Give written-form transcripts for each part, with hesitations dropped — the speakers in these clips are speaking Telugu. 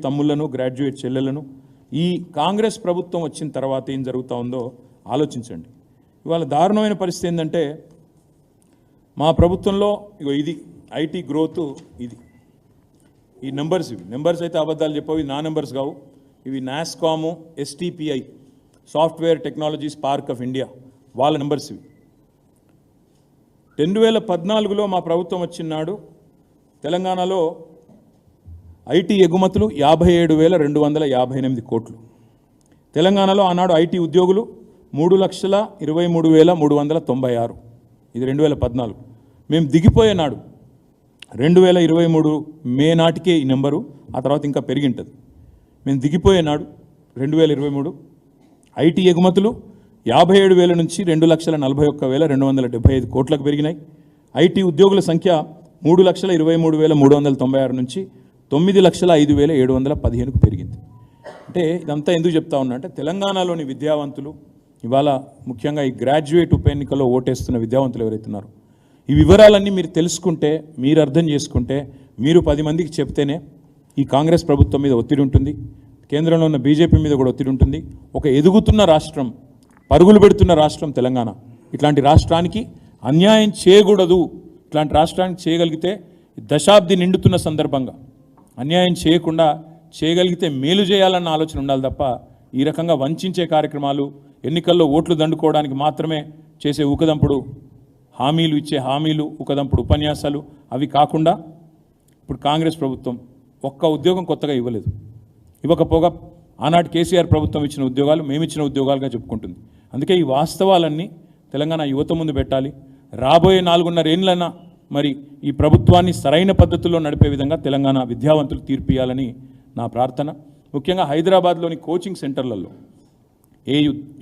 తమ్ముళ్లను, గ్రాడ్యుయేట్ చెల్లెలను ఈ కాంగ్రెస్ ప్రభుత్వం వచ్చిన తర్వాత ఏం జరుగుతూ ఉందో ఆలోచించండి. ఇవాళ దారుణమైన పరిస్థితి ఏంటంటే మా ప్రభుత్వంలో ఇగో ఇది ఐటీ గ్రోత్, ఇది ఈ నెంబర్స్, ఇవి నెంబర్స్ అయితే అబద్ధాలు చెప్పవు, ఇవి నా నెంబర్స్ కావు, ఇవి నాస్కాము, STPI software technologies park of India వాళ్ళ నెంబర్స్ ఇవి. 2014లో మా ప్రభుత్వం వచ్చినాడు తెలంగాణలో ఐటీ ఎగుమతులు 57,258 కోట్లు. తెలంగాణలో ఆనాడు ఐటీ ఉద్యోగులు 3,23,396. ఇది 2014. మేము దిగిపోయే నాడు 2023 మే నాటికే ఈ నెంబరు, ఆ తర్వాత ఇంకా పెరిగింటుంది. మేము దిగిపోయే నాడు 2023 ఐటీ ఎగుమతులు 57,000 నుంచి 2,41,275 కోట్లకు పెరిగినాయి. ఐటీ ఉద్యోగుల సంఖ్య 3,23,396 నుంచి 9,05,715కు పెరిగింది. అంటే ఇదంతా ఎందుకు చెప్తా ఉన్నా అంటే తెలంగాణలోని విద్యావంతులు ఇవాళ ముఖ్యంగా ఈ గ్రాడ్యుయేట్ ఉప ఎన్నికల్లో ఓటేస్తున్న విద్యావంతులు ఎవరైతున్నారో ఈ వివరాలన్నీ మీరు తెలుసుకుంటే, మీరు అర్థం చేసుకుంటే, మీరు 10 మందికి చెప్తేనే ఈ కాంగ్రెస్ ప్రభుత్వం మీద ఒత్తిడి ఉంటుంది, కేంద్రంలో ఉన్న బీజేపీ మీద కూడా ఒత్తిడి ఉంటుంది. ఒక ఎదుగుతున్న రాష్ట్రం, పరుగులు పెడుతున్న రాష్ట్రం తెలంగాణ. ఇట్లాంటి రాష్ట్రానికి అన్యాయం చేయకూడదు. ఇట్లాంటి రాష్ట్రానికి చేయగలిగితే దశాబ్ది నిండుతున్న సందర్భంగా అన్యాయం చేయకుండా చేయగలిగితే మేలు చేయాలన్న ఆలోచన ఉండాలి తప్ప ఈ రకంగా వంచే కార్యక్రమాలు, ఎన్నికల్లో ఓట్లు దండుకోవడానికి మాత్రమే చేసే ఊకదంపుడు హామీలు, ఇచ్చే హామీలు, ఊకదంపుడు ఉపన్యాసాలు అవి కాకుండా ఇప్పుడు కాంగ్రెస్ ప్రభుత్వం ఒక్క ఉద్యోగం కొత్తగా ఇవ్వలేదు. ఇవ్వకపోగా ఆనాటి కేసీఆర్ ప్రభుత్వం ఇచ్చిన ఉద్యోగాలు మేమిచ్చిన ఉద్యోగాలుగా చెప్పుకుంటుంది. అందుకే ఈ వాస్తవాలన్నీ తెలంగాణ యువత ముందు పెట్టాలి. రాబోయే 4.5 ఏళ్ళైనా మరి ఈ ప్రభుత్వాన్ని సరైన పద్ధతుల్లో నడిపే విధంగా తెలంగాణ విద్యావంతులు తీర్పియాలని నా ప్రార్థన. ముఖ్యంగా హైదరాబాద్లోని కోచింగ్ సెంటర్లలో ఏ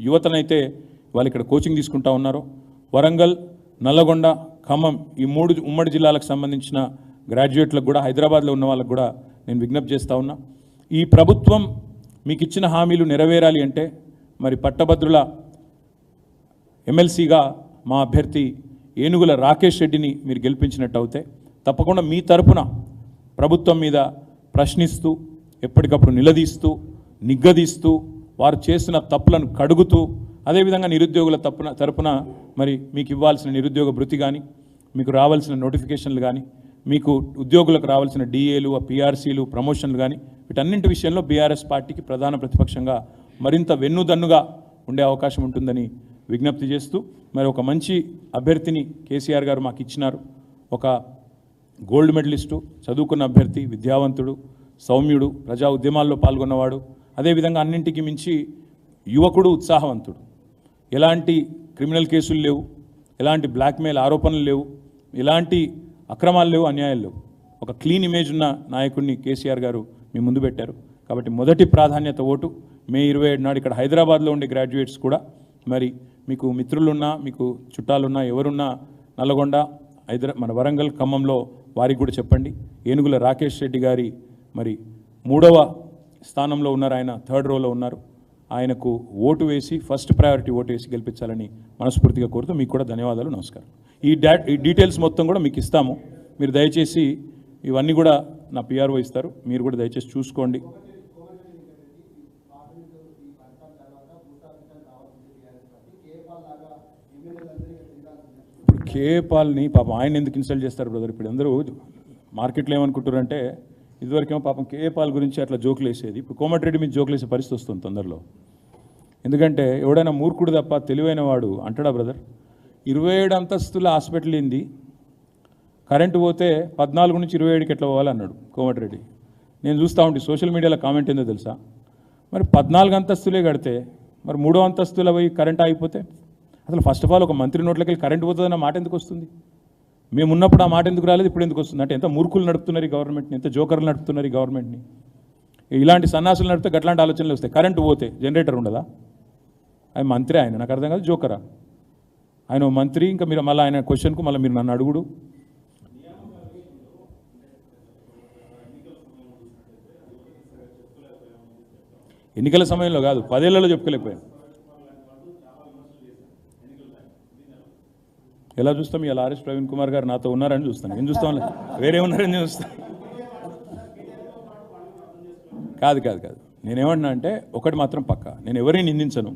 యువతనైతే వాళ్ళు ఇక్కడ కోచింగ్ తీసుకుంటా ఉన్నారో, వరంగల్, నల్లగొండ, ఖమ్మం ఈ 3 ఉమ్మడి జిల్లాలకు సంబంధించిన గ్రాడ్యుయేట్లకు కూడా, హైదరాబాద్లో ఉన్న వాళ్ళకు కూడా నేను విజ్ఞప్తి చేస్తూ ఉన్నా. ఈ ప్రభుత్వం మీకు ఇచ్చిన హామీలు నెరవేరాలి అంటే మరి పట్టభద్రుల ఎమ్మెల్సీగా మా అభ్యర్థి ఏనుగుల రాకేష్ రెడ్డిని మీరు గెలిపించినట్టు అవుతే తప్పకుండా మీ తరపున ప్రభుత్వం మీద ప్రశ్నిస్తూ, ఎప్పటికప్పుడు నిలదీస్తూ, నిగ్గదీస్తూ, వారు చేసిన తప్పులను కడుగుతూ, అదేవిధంగా నిరుద్యోగుల తరపున మరి మీకు ఇవ్వాల్సిన నిరుద్యోగ భృతి కానీ, మీకు రావాల్సిన నోటిఫికేషన్లు కానీ, మీకు ఉద్యోగులకు రావాల్సిన DAలు, PRCలు, ప్రమోషన్లు కానీ వీటన్నింటి విషయంలో బీఆర్ఎస్ పార్టీకి ప్రధాన ప్రతిపక్షంగా మరింత వెన్నుదన్నుగా ఉండే అవకాశం ఉంటుందని విజ్ఞప్తి చేస్తూ, మరి ఒక మంచి అభ్యర్థిని కేసీఆర్ గారు మాకు ఇచ్చినారు. ఒక గోల్డ్ మెడలిస్టు, చదువుకున్న అభ్యర్థి, విద్యావంతుడు, సౌమ్యుడు, ప్రజా ఉద్యమాల్లో పాల్గొన్నవాడు, అదేవిధంగా అన్నింటికి మించి యువకుడు, ఉత్సాహవంతుడు. ఎలాంటి క్రిమినల్ కేసులు లేవు, ఎలాంటి బ్లాక్మెయిల్ ఆరోపణలు లేవు, ఎలాంటి అక్రమాలు లేవు, అన్యాయాలు లేవు. ఒక క్లీన్ ఇమేజ్ ఉన్న నాయకుడిని కేసీఆర్ గారు మీ ముందు పెట్టారు. కాబట్టి మొదటి ప్రాధాన్యత ఓటు. మే 27 నాడు ఇక్కడ హైదరాబాద్లో ఉండే గ్రాడ్యుయేట్స్ కూడా మరి మీకు మిత్రులున్నా, మీకు చుట్టాలున్నా, ఎవరున్నా నల్లగొండ, మన వరంగల్, ఖమ్మంలో వారికి కూడా చెప్పండి. ఏనుగుల రాకేష్ రెడ్డి గారి మరి 3వ స్థానంలో ఉన్నారు, ఆయన 3rd రోలో ఉన్నారు. ఆయనకు ఓటు వేసి ఫస్ట్ ప్రయారిటీ ఓటు వేసి గెలిపించాలని మనస్ఫూర్తిగా కోరుతూ మీకు కూడా ధన్యవాదాలు, నమస్కారం. ఈ డీటెయిల్స్ మొత్తం కూడా మీకు ఇస్తాము. మీరు దయచేసి ఇవన్నీ కూడా నా PRO ఇస్తారు, మీరు కూడా దయచేసి చూసుకోండి. ఇప్పుడు కేపాల్ని పాపం ఆయన ఎందుకు ఇన్సల్ట్ చేస్తారు బ్రదర్? ఇప్పుడు అందరూ మార్కెట్లో ఏమనుకుంటారంటే ఇదివరకేమో పాపం కేపాల్ గురించి అట్లా జోకులు వేసేది, ఇప్పుడు కోమటిరెడ్డి మీద జోకులు వేసే పరిస్థితి వస్తుంది తొందరలో. ఎందుకంటే ఎవడైనా మూర్ఖుడు తప్ప తెలివైన వాడు అంటాడా బ్రదర్? 27 అంతస్తుల హాస్పిటల్ ఏంది, కరెంటు పోతే 14 నుంచి 27కి ఎట్లా పోవాలన్నాడు కోమటిరెడ్డి. నేను చూస్తూ ఉంటే సోషల్ మీడియాలో కామెంట్ ఏందో తెలుసా? మరి 14 అంతస్తులే కడితే మరి 3వ అంతస్తులో పోయి కరెంట్ ఆగిపోతే అసలు ఫస్ట్ ఆఫ్ ఆల్ ఒక మంత్రి నోట్లకి వెళ్ళి కరెంట్ పోతుందన్న మాట ఎందుకు వస్తుంది? మేము ఉన్నప్పుడు ఆ మాట ఎందుకు రాలేదు, ఇప్పుడు ఎందుకు వస్తుంది? అంటే ఎంత మూర్ఖులు నడుపుతున్నారు ఈ గవర్నమెంట్ని, ఎంత జోకర్లు నడుపుతున్నారు ఈ గవర్నమెంట్ని. ఇలాంటి సన్నాసులు నడిపితే గట్లాంటి ఆలోచనలు వస్తాయి. కరెంటు పోతే జనరేటర్ ఉండదా? ఆయన మంత్రి, ఆయన నాకు అర్థం కాదు, జోకరా ఆయన మంత్రి. ఇంకా మీరు మళ్ళీ ఆయన క్వశ్చన్కు మళ్ళీ మీరు నన్ను అడుగుడు. ఎన్నికల సమయంలో కాదు, 10 ఏళ్లలో చెప్పుకోలేకపోయాను. ఎలా చూస్తాం? ఇలా ఆర్ఎస్ ప్రవీణ్ కుమార్ గారు నాతో ఉన్నారని చూస్తాను. ఏం చూస్తాం? వేరే ఉన్నారని చూస్తాను. కాదు నేనేమన్నా అంటే ఒకటి మాత్రం పక్కా, నేను ఎవరిని నిందించను.